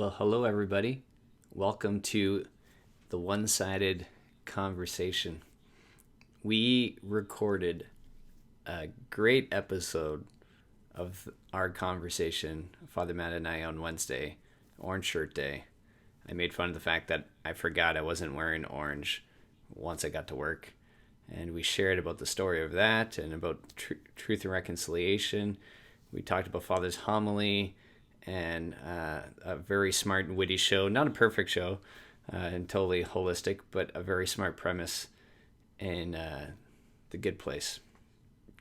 Well, hello, everybody. Welcome to the one-sided conversation. We recorded a great episode of our conversation, Father Matt and I, on Wednesday, Orange Shirt Day. I made fun of the fact that I forgot I wasn't wearing orange once I got to work. And we shared about the story of that and about truth and reconciliation. We talked about Father's homily and a very smart and witty show. Not a perfect show and totally holistic, but a very smart premise in The Good Place.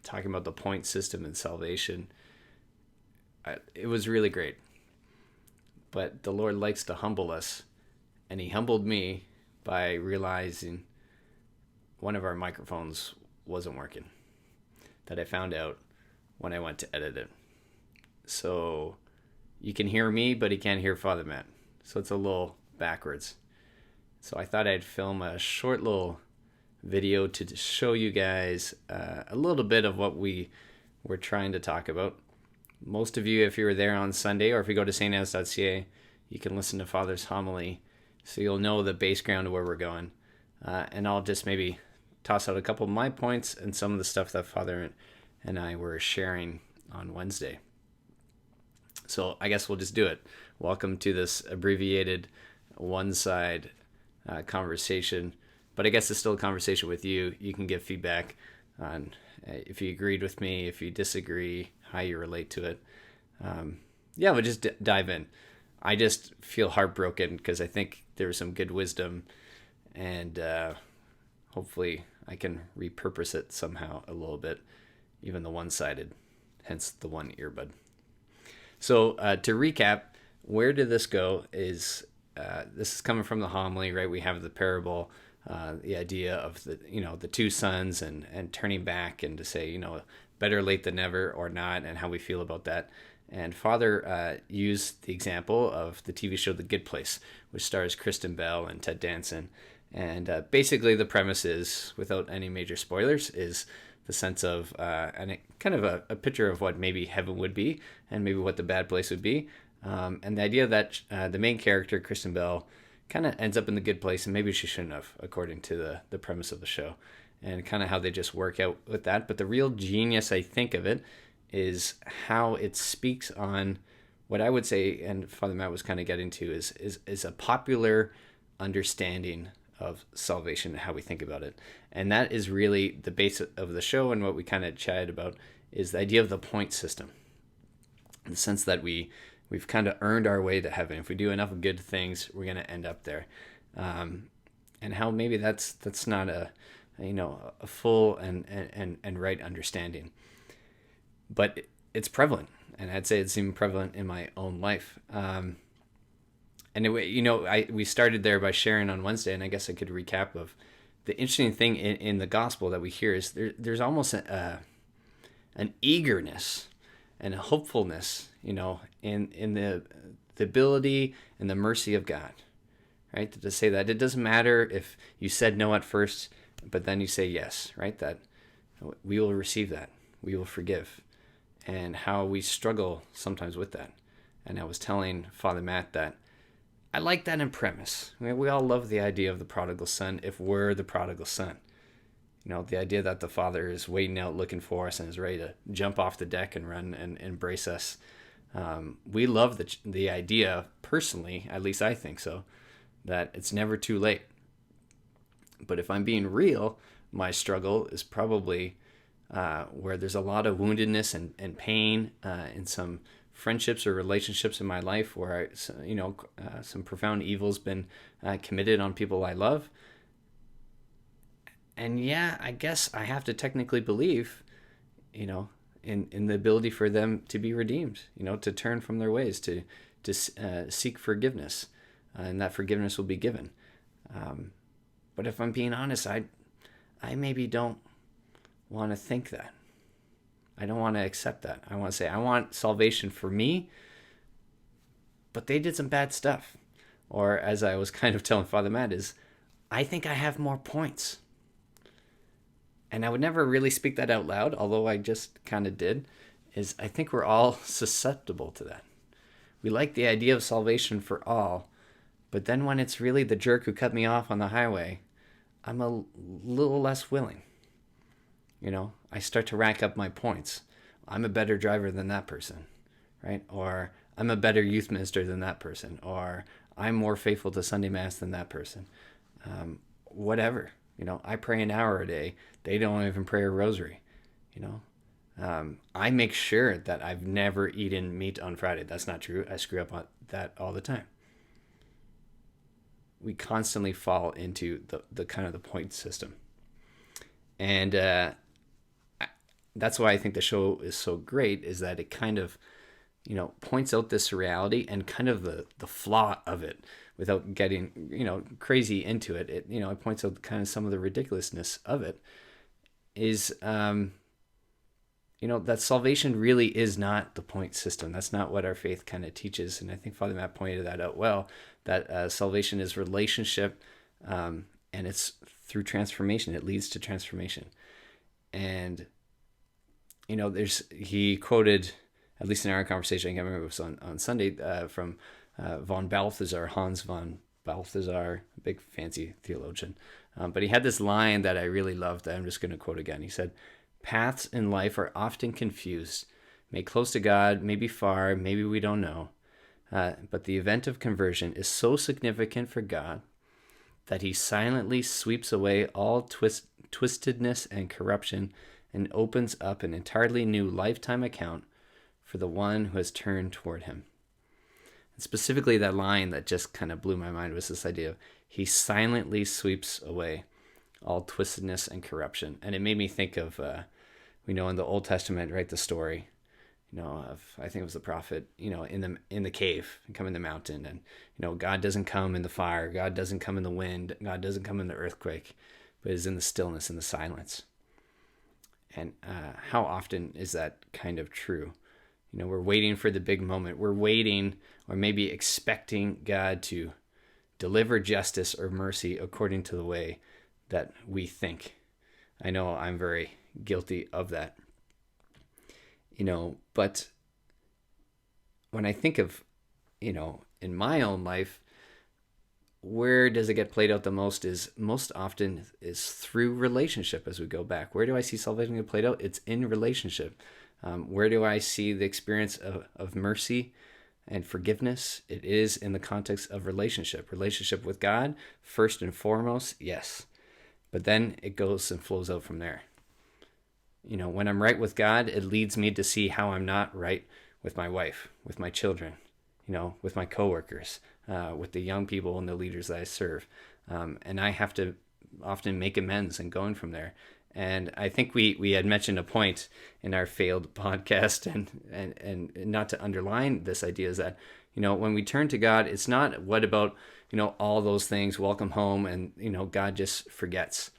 Talking about the point system and salvation. It was really great. But the Lord likes to humble us. And he humbled me by realizing one of our microphones wasn't working. That I found out when I went to edit it. So you can hear me, but he can't hear Father Matt. So it's a little backwards. So I thought I'd film a short little video to show you guys a little bit of what we were trying to talk about. Most of you, if you were there on Sunday, or if you go to stans.ca, you can listen to Father's homily, so you'll know the base ground of where we're going. And I'll just maybe toss out a couple of my points and some of the stuff that Father and I were sharing on Wednesday. So I guess we'll just do it. Welcome to this abbreviated one-side conversation. But I guess it's still a conversation with you. You can give feedback on if you agreed with me, if you disagree, how you relate to it. We'll just dive in. I just feel heartbroken because I think there's some good wisdom, and hopefully I can repurpose it somehow a little bit, even the one-sided, hence the one earbud. So to recap, where did this go is this is coming from the homily, right? We have the parable, the idea of the two sons and turning back and to say, better late than never or not, and how we feel about that. And Father used the example of the TV show The Good Place, which stars Kristen Bell and Ted Danson. And basically the premise is, without any major spoilers, is the sense of and kind of a picture of what maybe heaven would be and maybe what the bad place would be. And the idea that the main character, Kristen Bell, kind of ends up in the good place, and maybe she shouldn't have, according to the premise of the show, and kind of how they just work out with that. But the real genius, I think, of it is how it speaks on what I would say, and Father Matt was kind of getting to, is a popular understanding of salvation and how we think about it. And that is really the base of the show, and what we kind of chatted about is the idea of the point system. In the sense that we've kind of earned our way to heaven. If we do enough good things, we're going to end up there. And how maybe that's not a full and right understanding. But it's prevalent, and I'd say it's even prevalent in my own life. And we started there by sharing on Wednesday, and I guess I could recap of the interesting thing in the gospel that we hear is there's almost an eagerness and a hopefulness, in the ability and the mercy of God, right? To say that it doesn't matter if you said no at first, but then you say yes, right? That we will receive that, we will forgive, and how we struggle sometimes with that. And I was telling Father Matt that I like that in premise. I mean, we all love the idea of the prodigal son if we're the prodigal son. The idea that the Father is waiting out looking for us and is ready to jump off the deck and run and embrace us. We love the idea, personally, at least I think so, that it's never too late. But if I'm being real, my struggle is probably where there's a lot of woundedness and pain in some friendships or relationships in my life where some profound evil's been committed on people I love. And I guess I have to technically believe, in the ability for them to be redeemed, to turn from their ways, to seek forgiveness, and that forgiveness will be given. But if I'm being honest, I maybe don't want to think that. I don't want to accept that. I want to say, I want salvation for me, but they did some bad stuff. Or as I was kind of telling Father Matt is, I think I have more points. And I would never really speak that out loud, although I just kind of did, is I think we're all susceptible to that. We like the idea of salvation for all, but then when it's really the jerk who cut me off on the highway, I'm a little less willing. I start to rack up my points. I'm a better driver than that person, right? Or I'm a better youth minister than that person, or I'm more faithful to Sunday Mass than that person. Whatever, I pray an hour a day. They don't even pray a rosary, I make sure that I've never eaten meat on Friday. That's not true. I screw up on that all the time. We constantly fall into the kind of the point system. And that's why I think the show is so great, is that it kind of, points out this reality and kind of the flaw of it without getting, crazy into it. It points out kind of some of the ridiculousness of it is, that salvation really is not the point system. That's not what our faith kind of teaches. And I think Father Matt pointed that out well, that salvation is relationship, and it's through transformation. It leads to transformation. And, he quoted, at least in our conversation, I can't remember if it was on Sunday, from von Balthasar, Hans von Balthasar, a big fancy theologian. But he had this line that I really loved that I'm just going to quote again. He said, "Paths in life are often confused, may close to God, maybe far, maybe we don't know. But the event of conversion is so significant for God that he silently sweeps away all twistedness and corruption and opens up an entirely new lifetime account for the one who has turned toward him." And specifically, that line that just kind of blew my mind was this idea of he silently sweeps away all twistedness and corruption. And it made me think of, we know in the Old Testament, right, the story, of, I think it was the prophet, in the cave and come in the mountain. And, God doesn't come in the fire. God doesn't come in the wind. God doesn't come in the earthquake, but is in the stillness and the silence. And how often is that kind of true? We're waiting for the big moment. We're waiting or maybe expecting God to deliver justice or mercy according to the way that we think. I know I'm very guilty of that. But when I think of, in my own life, where does it get played out the most is most often is through relationship as we go back. Where do I see salvation get played out? It's in relationship. Where do I see the experience of mercy and forgiveness? It is in the context of relationship. Relationship with God, first and foremost, yes. But then it goes and flows out from there. When I'm right with God, it leads me to see how I'm not right with my wife, with my children, with my coworkers, with the young people and the leaders that I serve. And I have to often make amends and going from there. And I think we had mentioned a point in our failed podcast, and not to underline this idea, is that, when we turn to God, it's not what about, all those things, welcome home, and, God just forgets.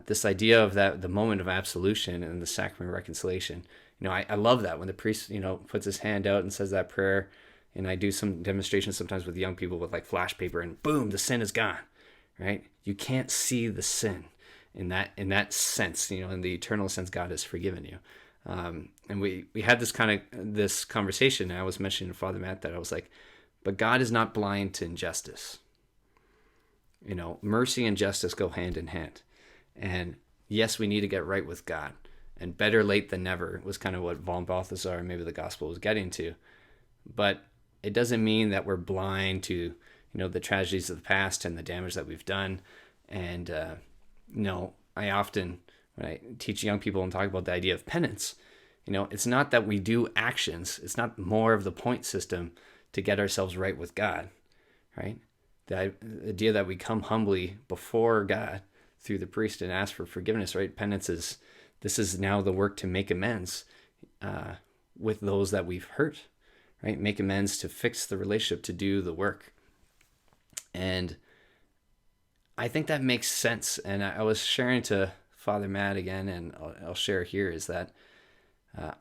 This idea of that, the moment of absolution and the sacrament of reconciliation. I love that when the priest, puts his hand out and says that prayer, and I do some demonstrations sometimes with young people with like flash paper, and boom, the sin is gone, right? You can't see the sin in that sense, in the eternal sense, God has forgiven you. And we had this conversation, and I was mentioning to Father Matt that I was like, but God is not blind to injustice. Mercy and justice go hand in hand. And yes, we need to get right with God. And better late than never was kind of what von Balthasar and maybe the gospel was getting to. But it doesn't mean that we're blind to, the tragedies of the past and the damage that we've done. And, I often, when I teach young people and talk about the idea of penance, it's not that we do actions. It's not more of the point system to get ourselves right with God, right? The idea that we come humbly before God through the priest and ask for forgiveness, right? Penance this is now the work to make amends with those that we've hurt, right? Make amends to fix the relationship, to do the work. And I think that makes sense. And I was sharing to Father Matt again, and I'll share here, is that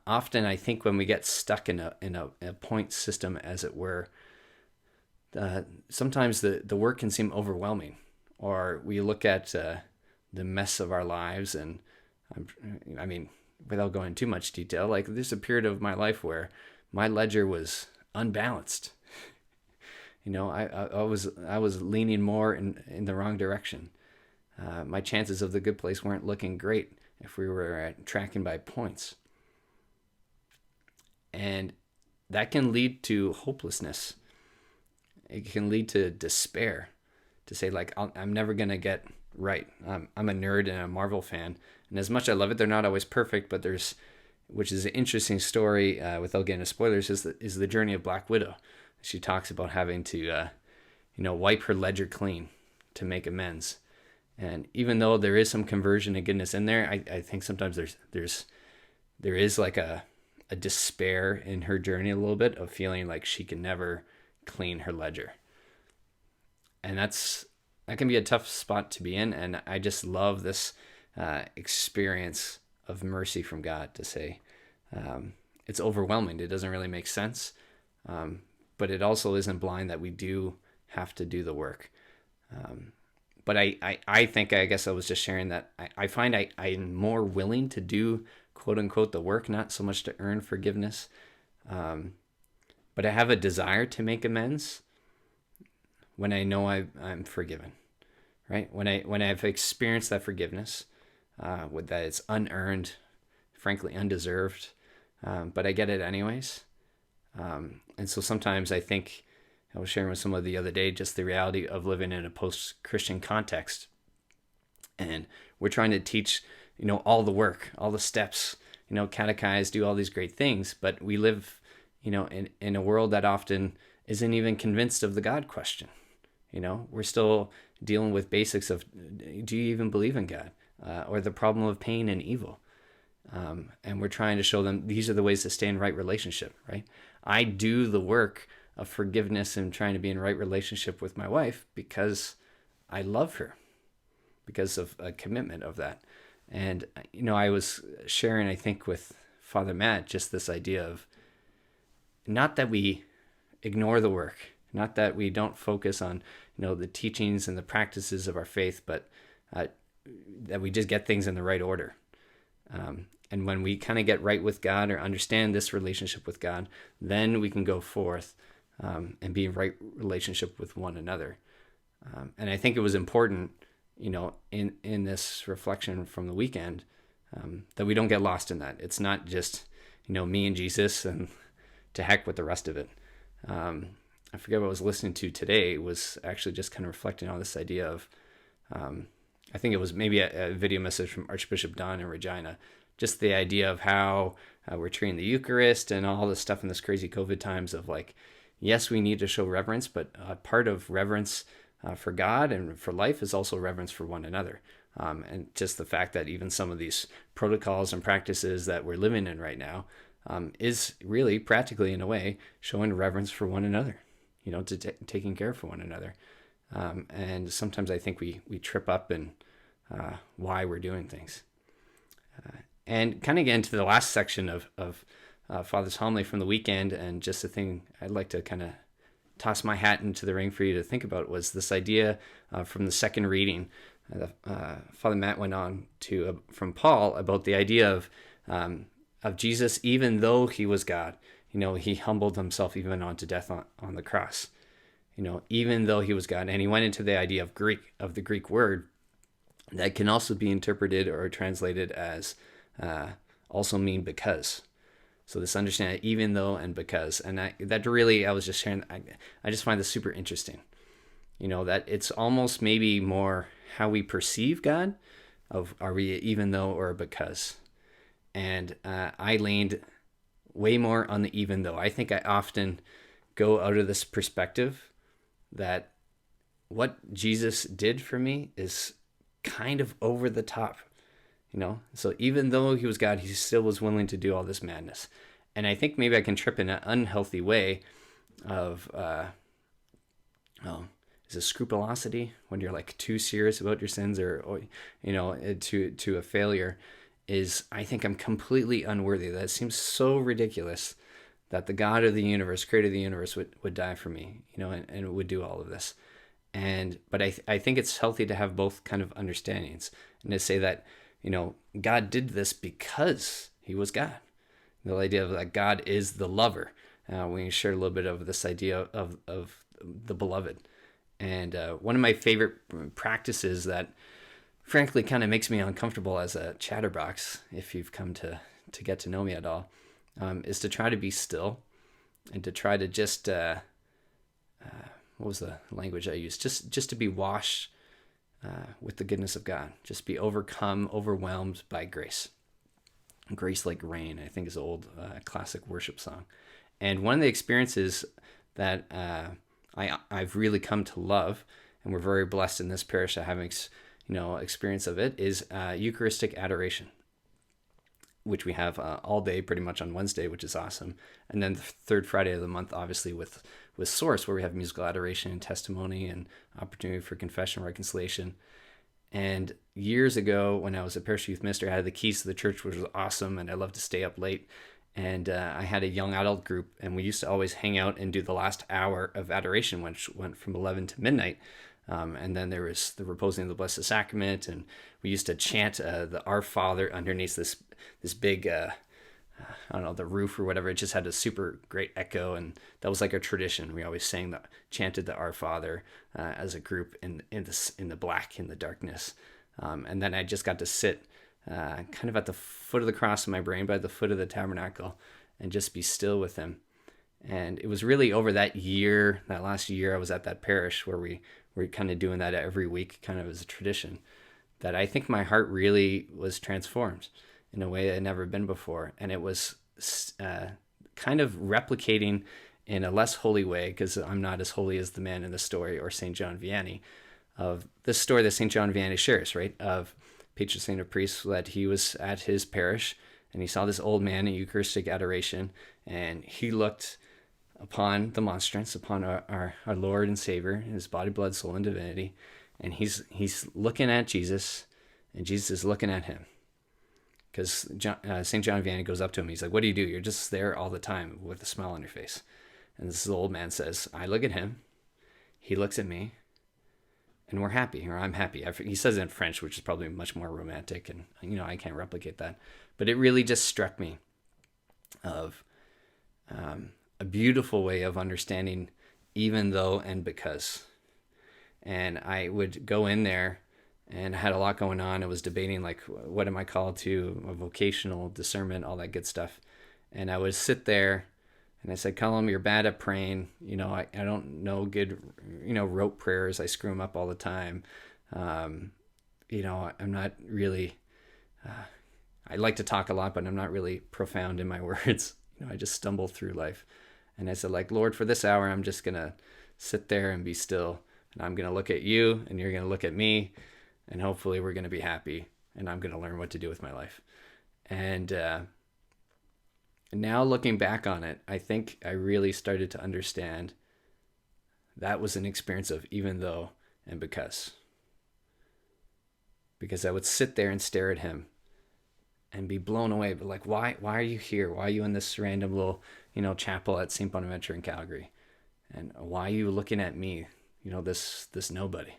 often I think when we get stuck in a point system, as it were, sometimes the work can seem overwhelming, or we look at the mess of our lives. And I mean, without going into too much detail, like there's a period of my life where my ledger was unbalanced. I was leaning more in the wrong direction. My chances of the good place weren't looking great if we were tracking by points. And that can lead to hopelessness. It can lead to despair, to say, like, I'm never going to get right. I'm a nerd and a Marvel fan. And as much as I love it, they're not always perfect, but which is an interesting story, without getting into spoilers, is the journey of Black Widow. She talks about having to, wipe her ledger clean to make amends. And even though there is some conversion and goodness in there, I think sometimes there is like a despair in her journey a little bit of feeling like she can never clean her ledger. And that can be a tough spot to be in. And I just love this experience of mercy from God to say, it's overwhelming. It doesn't really make sense. But it also isn't blind that we do have to do the work. But I think, I guess I was just sharing that I find I'm more willing to do, quote unquote, the work, not so much to earn forgiveness. But I have a desire to make amends when I know I'm forgiven, right? When I've experienced that forgiveness, with that it's unearned, frankly undeserved, but I get it anyways. And so sometimes I think, I was sharing with someone the other day, just the reality of living in a post-Christian context. And we're trying to teach, all the work, all the steps, catechize, do all these great things. But we live, in a world that often isn't even convinced of the God question. We're still dealing with basics of, do you even believe in God? Or the problem of pain and evil. And we're trying to show them these are the ways to stay in right relationship, right? I do the work of forgiveness and trying to be in right relationship with my wife because I love her, because of a commitment of that. And, I was sharing, I think, with Father Matt, just this idea of not that we ignore the work, not that we don't focus on, the teachings and the practices of our faith, but that we just get things in the right order. And when we kind of get right with God or understand this relationship with God, then we can go forth and be in right relationship with one another. And I think it was important, in this reflection from the weekend, that we don't get lost in that. It's not just, me and Jesus and to heck with the rest of it. I forget what I was listening to today. It was actually just kind of reflecting on this idea of, I think it was maybe a video message from Archbishop Don in Regina, just the idea of how we're treating the Eucharist and all this stuff in this crazy COVID times of like, yes, we need to show reverence, but part of reverence for God and for life is also reverence for one another. And just the fact that even some of these protocols and practices that we're living in right now is really practically, in a way, showing reverence for one another, to taking care for one another. And sometimes I think we trip up in why we're doing things. And kind of get into the last section of Father's homily from the weekend, and just the thing I'd like to kind of toss my hat into the ring for you to think about was this idea from the second reading. Father Matt went on to from Paul about the idea of Jesus, even though he was God. He humbled himself even unto death on the cross. Even though he was God, and he went into the idea of the Greek word that can also be interpreted or translated as also mean because. So this understanding, even though and because, and I was just sharing, I just find this super interesting. That it's almost maybe more how we perceive God, of are we even though or because. And I leaned way more on the even though. I think I often go out of this perspective that what Jesus did for me is kind of over the top. So even though he was God, he still was willing to do all this madness. And I think maybe I can trip in an unhealthy way of, is it scrupulosity, when you're like too serious about your sins or to a failure, is I think I'm completely unworthy. That seems so ridiculous that the God of the universe, creator of the universe, would die for me, and would do all of this. But I think it's healthy to have both kind of understandings and to say that, God did this because he was God. The idea of that God is the lover, We shared a little bit of this idea of the beloved. And one of my favorite practices that frankly kind of makes me uncomfortable as a chatterbox, if you've come to get to know me at all, is to try to be still and to try to just, what was the language I used? Just to be washed with the goodness of God. Just be overwhelmed by grace. Grace like rain, I think, is an old classic worship song. And one of the experiences that I've really come to love, and we're very blessed in this parish to having experience of it, is Eucharistic adoration, which we have all day pretty much on Wednesday, which is awesome. And then the third Friday of the month, obviously with Source, where we have musical adoration and testimony and opportunity for confession and reconciliation. And years ago, when I was a parish youth minister, I had the keys to the church, which was awesome, and I loved to stay up late. And I had a young adult group, and we used to always hang out and do the last hour of adoration, which went from 11 to midnight. And then there was the reposing of the Blessed Sacrament, and we used to chant the Our Father underneath this big, I don't know, the roof or whatever. It just had a super great echo, and that was like a tradition. We always chanted the Our Father as a group in the black, in the darkness. And then I just got to sit kind of at the foot of the cross in my brain, by the foot of the tabernacle, and just be still with him. And it was really over that last year I was at that parish, where we were kind of doing that every week, kind of as a tradition, that I think my heart really was transformed in a way I'd never been before. And it was kind of replicating in a less holy way, because I'm not as holy as the man in the story, or St. John Vianney, of this story that St. John Vianney shares, right? Of patron saint of priests, that he was at his parish and he saw this old man in Eucharistic adoration, and he looked upon the monstrance, upon our Lord and Savior, his body, blood, soul, and divinity, and he's looking at Jesus, and Jesus is looking at him. Because St. John Vianney goes up to him, he's like, "What do you do? You're just there all the time with a smile on your face." And this old man says, "I look at him, he looks at me, and we're happy," or "I'm happy." He says it in French, which is probably much more romantic, and I can't replicate that. But it really just struck me of a beautiful way of understanding even though and because. And I would go in there, and I had a lot going on. I was debating, like, what am I called to, a vocational discernment, all that good stuff. And I would sit there, and I said, "Colm, you're bad at praying. I don't know good, rote prayers. I screw them up all the time. I'm not really, I like to talk a lot, but I'm not really profound in my words. I just stumble through life." And I said, like, "Lord, for this hour, I'm just going to sit there and be still. And I'm going to look at you, and you're going to look at me, and hopefully we're going to be happy, and I'm going to learn what to do with my life." And now looking back on it, I think I really started to understand that was an experience of even though and because. Because I would sit there and stare at him and be blown away, but like, why are you here? Why are you in this random little, chapel at St. Bonaventure in Calgary? And why are you looking at me, this nobody?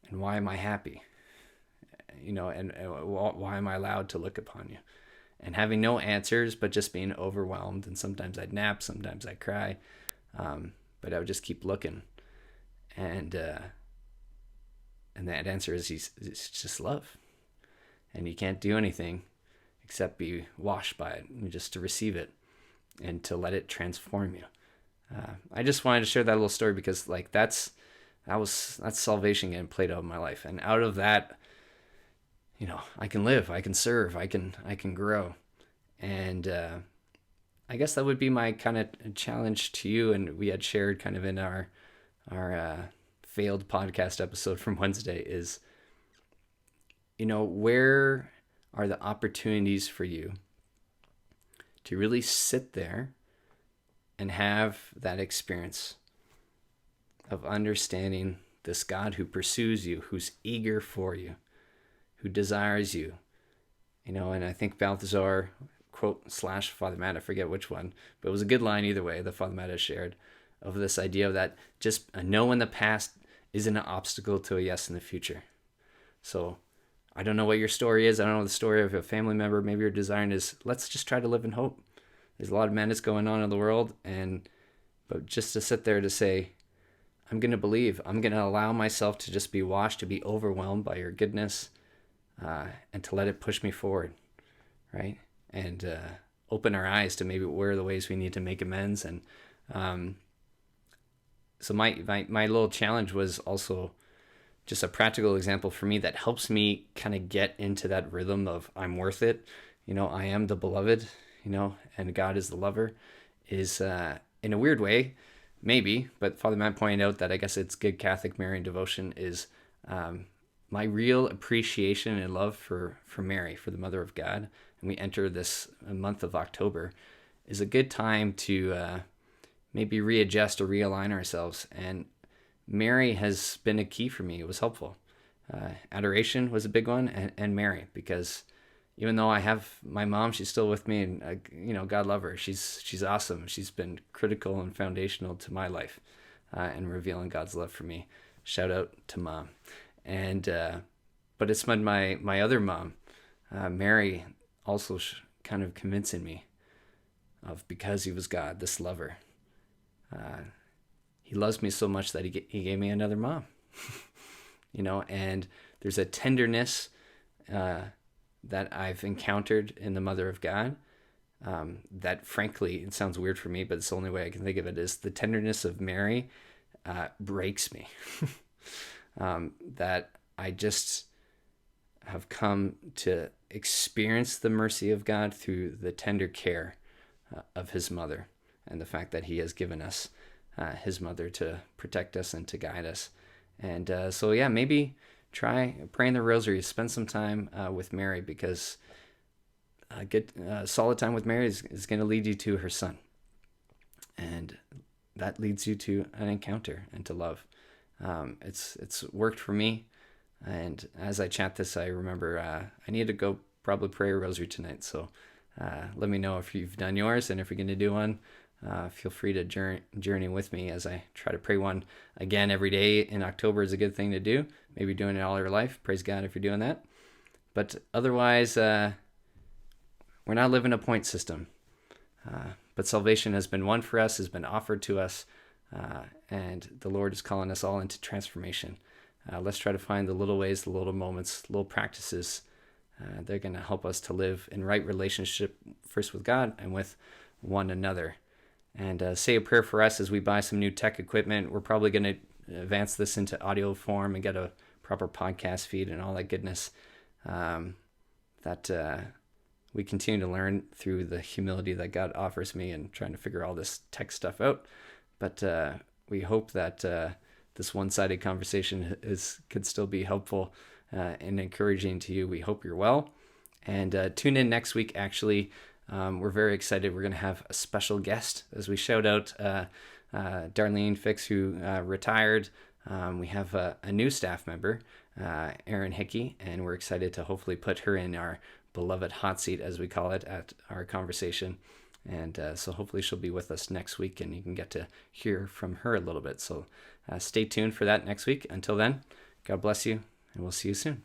And why am I happy? And why am I allowed to look upon you? And having no answers, but just being overwhelmed. And sometimes I'd nap, sometimes I'd cry, but I would just keep looking. And that answer is it's just love. And you can't do anything except be washed by it, and just to receive it and to let it transform you. I just wanted to share that little story because, like, that's salvation getting played out in my life, and out of that, I can live, I can serve, I can grow, and I guess that would be my kind of challenge to you. And we had shared kind of in our failed podcast episode from Wednesday is, where are the opportunities for you to really sit there and have that experience of understanding this God who pursues you, who's eager for you, who desires you. And I think Balthazar, quote / Father Matt, I forget which one, but it was a good line either way that Father Matt has shared, of this idea of that just a no in the past isn't an obstacle to a yes in the future. So I don't know what your story is. I don't know the story of a family member. Maybe your desire is, let's just try to live in hope. There's a lot of madness going on in the world, but just to sit there to say, I'm going to believe. I'm going to allow myself to just be washed, to be overwhelmed by your goodness, and to let it push me forward, right? And open our eyes to maybe where are the ways we need to make amends. And so my little challenge was also just a practical example for me that helps me kind of get into that rhythm of I'm worth it. I am the beloved, and God is the lover, is in a weird way, maybe, but Father Matt pointed out that I guess it's good Catholic Marian devotion is my real appreciation and love for Mary, for the Mother of God. And we enter this month of October is a good time to maybe readjust or realign ourselves. And Mary has been a key for me. It was helpful. Adoration was a big one, and Mary, because even though I have my mom, she's still with me, and God love her. She's awesome. She's been critical and foundational to my life, and revealing God's love for me. Shout out to Mom. And but it's my other mom, Mary, also kind of convincing me of, because he was God, this lover. He loves me so much that he gave me another mom. And there's a tenderness that I've encountered in the Mother of God that, frankly, it sounds weird for me, but it's the only way I can think of it, is the tenderness of Mary breaks me. That I just have come to experience the mercy of God through the tender care of his mother, and the fact that he has given us his mother to protect us and to guide us. And so maybe try praying the rosary, spend some time with Mary, because good solid time with Mary is going to lead you to her son, and that leads you to an encounter and to love. It's worked for me, and as I chat this, I remember I need to go probably pray a rosary tonight. So let me know if you've done yours, and if you're going to do one, feel free to journey with me as I try to pray one again every day in October. Is a good thing to do. Maybe doing it all your life. Praise God if you're doing that. But otherwise, we're not living a point system. But salvation has been won for us, has been offered to us, and the Lord is calling us all into transformation. Let's try to find the little ways, the little moments, little practices. They're going to help us to live in right relationship, first with God and with one another. And say a prayer for us as we buy some new tech equipment. We're probably going to advance this into audio form and get a proper podcast feed and all that goodness. That we continue to learn through the humility that God offers me and trying to figure all this tech stuff out. But we hope that this one-sided conversation could still be helpful and encouraging to you. We hope you're well. And tune in next week, actually. We're very excited. We're going to have a special guest as we shout out Darlene Fix, who retired. We have a new staff member, Erin Hickey, and we're excited to hopefully put her in our beloved hot seat, as we call it, at our conversation. And so hopefully she'll be with us next week, and you can get to hear from her a little bit. So stay tuned for that next week. Until then, God bless you, and we'll see you soon.